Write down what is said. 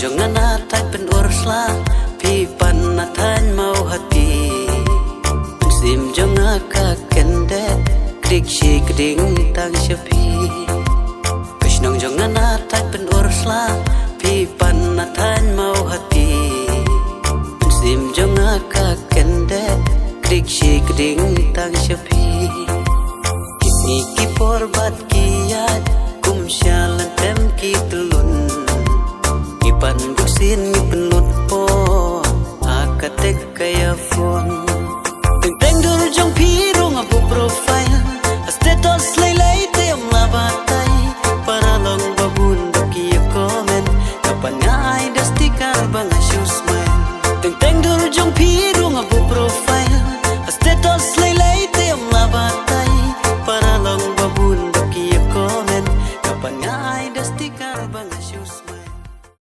jangan atai pen ursla pi pan nathan mau hati sim jangan kakende krik shi kding tang shapi Krishnong jangan atai pen ursla pi pan nathan mau hati sim jangan kakende krik shi kding tang shapi Kini ki porbat kiat kum syalan tem ki telun Ipan gusin ni penut po akatek kaya phone Teng dur jong piro ngabu profile status lay te am labatai para long babun baki comment kapan ngai dastikar bang show smile Teng dur jong piro ngabu profile status lay te am labatai para long babun baki comment kapan ngai dastikar bang show smile